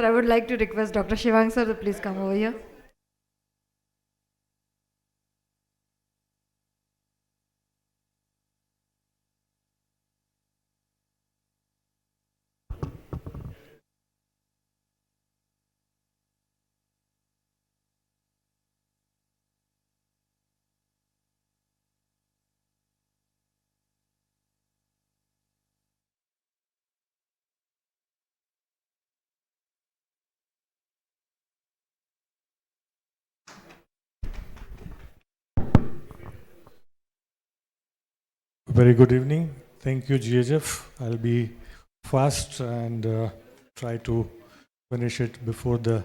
Sir, I would like to request Dr. Shiwang sir to please come over here. Very good evening. Thank you, GHF. I'll be fast and try to finish it before the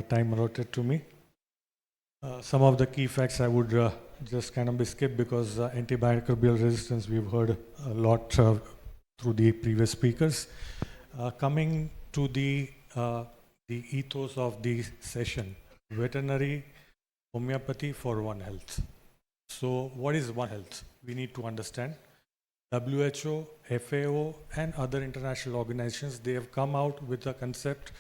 time allotted to me. Some of the key facts I would just kind of skip because antimicrobial resistance we've heard a lot through the previous speakers. Coming to the ethos of the session, veterinary homeopathy for One Health. So what is One Health? We need to understand. WHO, FAO and other international organizations, they have come out with a concept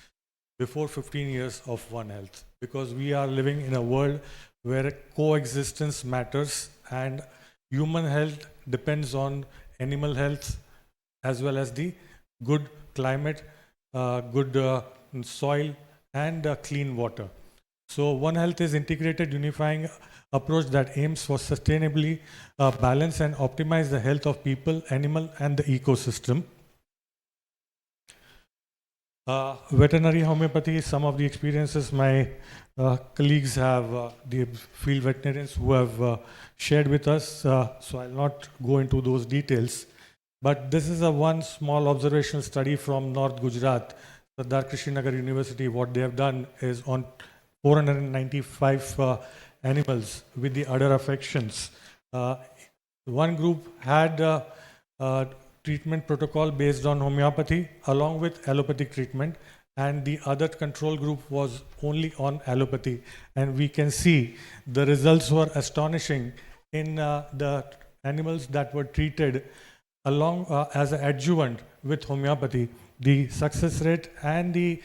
before 15 years of One Health, because we are living in a world where coexistence matters and human health depends on animal health as well as the good climate, good soil and clean water. So One Health is integrated, unifying approach that aims for sustainably balance and optimize the health of people, animal and the ecosystem. Veterinary homeopathy, some of the experiences my colleagues have, the field veterinarians who have shared with us, so I'll not go into those details. But this is a one small observational study from North Gujarat, Sardar Krishinagar University. What they have done is on 495 animals with the udder affections. One group had treatment protocol based on homeopathy along with allopathic treatment, and the other control group was only on allopathy. And we can see the results were astonishing in the animals that were treated along as an adjuvant with homeopathy. The success rate and the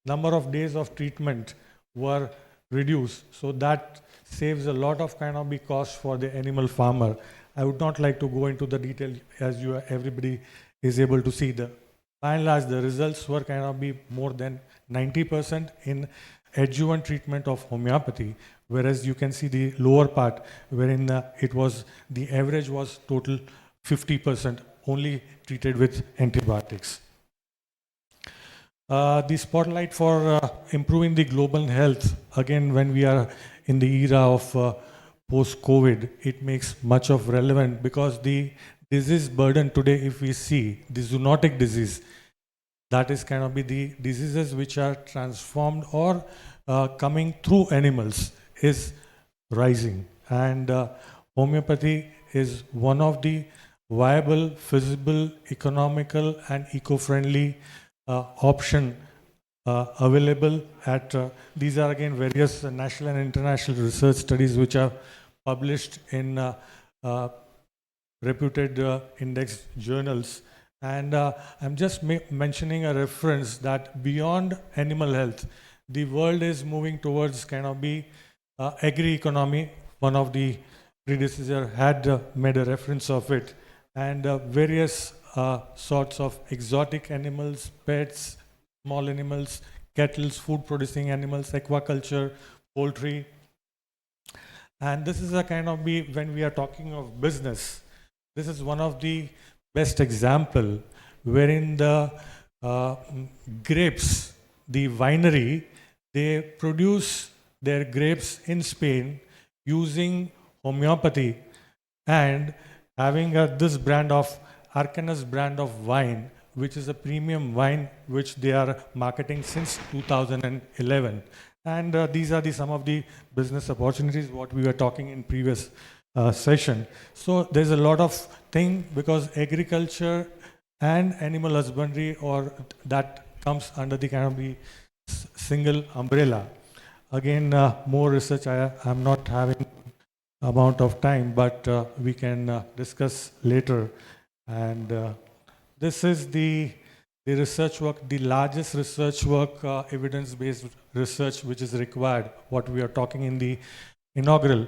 number of days of treatment were reduced, so that saves a lot of kind of the cost for the animal farmer. I would not like to go into the detail, as everybody is able to see. By and large, the results were kind of be more than 90% in adjuvant treatment of homeopathy, whereas you can see the lower part wherein it was the average was total 50% only treated with antibiotics. The spotlight for improving the global health, again, when we are in the era of post-COVID, it makes much of relevant, because the disease burden today, if we see the zoonotic disease, that is kind of be the diseases which are transformed or coming through animals, is rising. And homeopathy is one of the viable, feasible, economical and eco-friendly option available at these are again various national and international research studies which are published in reputed index journals. And I'm just mentioning a reference that beyond animal health, the world is moving towards kind of be agri-economy. One of the predecessor had made a reference of it, and various sorts of exotic animals, pets, small animals, cattle, food producing animals, aquaculture, poultry. And this is a kind of when we are talking of business, this is one of the best example wherein the grapes, the winery, they produce their grapes in Spain using homeopathy and having this brand of Arcanus brand of wine, which is a premium wine which they are marketing since 2011. And these are some of the business opportunities what we were talking in previous session. So there's a lot of thing, because agriculture and animal husbandry, or that comes under the kind of the single umbrella. Again, more research, I'm not having amount of time, but we can discuss later. And this is the the research work, the largest research work, evidence-based research which is required, what we are talking in the inaugural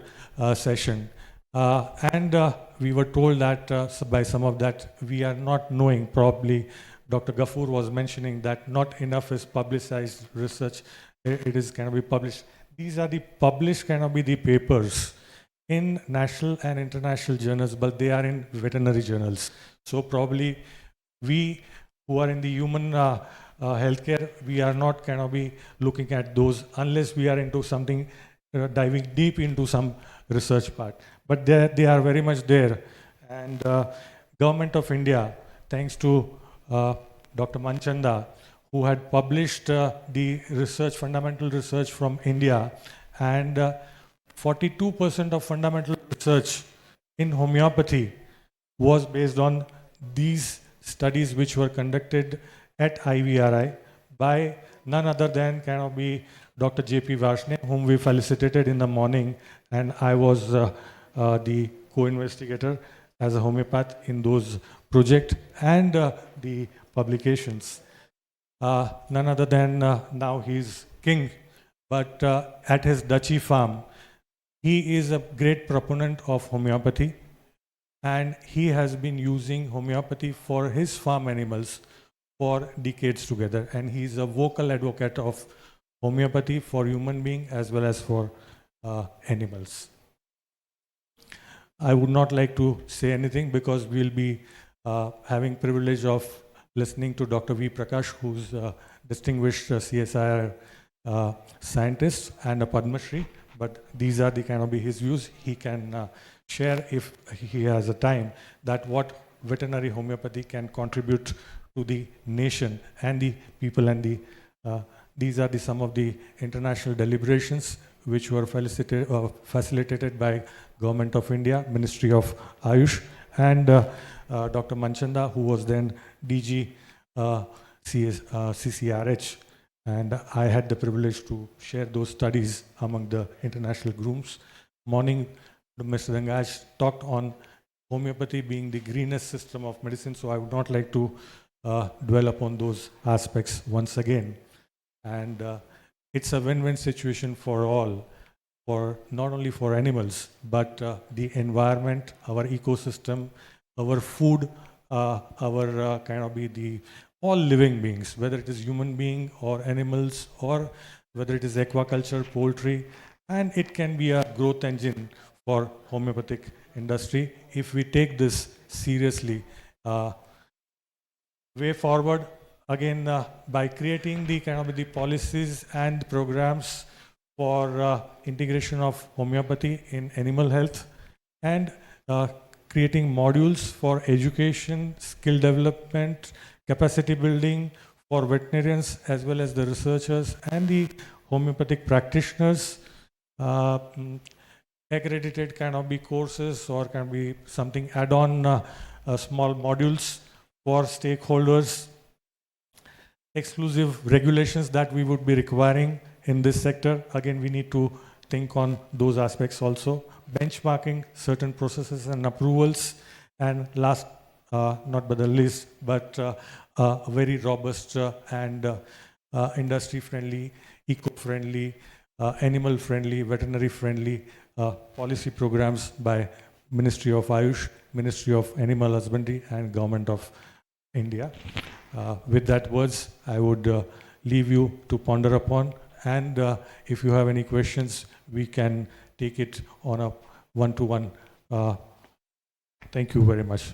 session. And we were told that by some of that we are not knowing, probably Dr. Gafoor was mentioning that not enough is publicized research. It is kind of be published. These are the published kind of be the papers in national and international journals, but they are in veterinary journals. So probably we who are in the human healthcare, we are not kind of be looking at those unless we are into something, diving deep into some research part. But they are very much there. And Government of India, thanks to Dr. Manchanda, who had published the research, fundamental research from India, and 42% of fundamental research in homeopathy was based on these studies which were conducted at IVRI by none other than kind of be Dr. J.P. Varshney, whom we felicitated in the morning, and I was the co-investigator as a homeopath in those projects and the publications. None other than now he's king, but at his duchy farm, he is a great proponent of homeopathy, and he has been using homeopathy for his farm animals for decades together, and he is a vocal advocate of homeopathy for human being as well as for animals. I would not like to say anything because we'll be having privilege of listening to Dr. V. Prakash, who's a distinguished CSIR scientist and a Padma Shri, but these are the kind of his views. He can share, if he has a time, that what veterinary homeopathy can contribute to the nation and the people, and these are some of the international deliberations which were facilitated by Government of India, Ministry of AYUSH, and Dr. Manchanda, who was then DG CCRH. And I had the privilege to share those studies among the international groups. Morning, Mr. Dangaj talked on homeopathy being the greenest system of medicine, so I would not like to dwell upon those aspects once again. And it's a win-win situation for all, for not only for animals, but the environment, our ecosystem, our food, our kind of be the all living beings, whether it is human being or animals, or whether it is aquaculture, poultry, and it can be a growth engine for homeopathic industry if we take this seriously. Way forward, again, by creating the kind of the policies and programs for integration of homeopathy in animal health, and creating modules for education, skill development, capacity building for veterinarians as well as the researchers and the homeopathic practitioners, accredited kind of be courses or can be something add-on small modules for stakeholders, exclusive regulations that we would be requiring in this sector. Again, we need to think on those aspects also. Benchmarking certain processes and approvals, and last not but the least, but a very robust and industry-friendly, eco-friendly, animal-friendly, veterinary-friendly policy programs by Ministry of AYUSH, Ministry of Animal Husbandry, and Government of India. With that words, I would leave you to ponder upon, and if you have any questions, we can take it on a one-to-one. Thank you very much.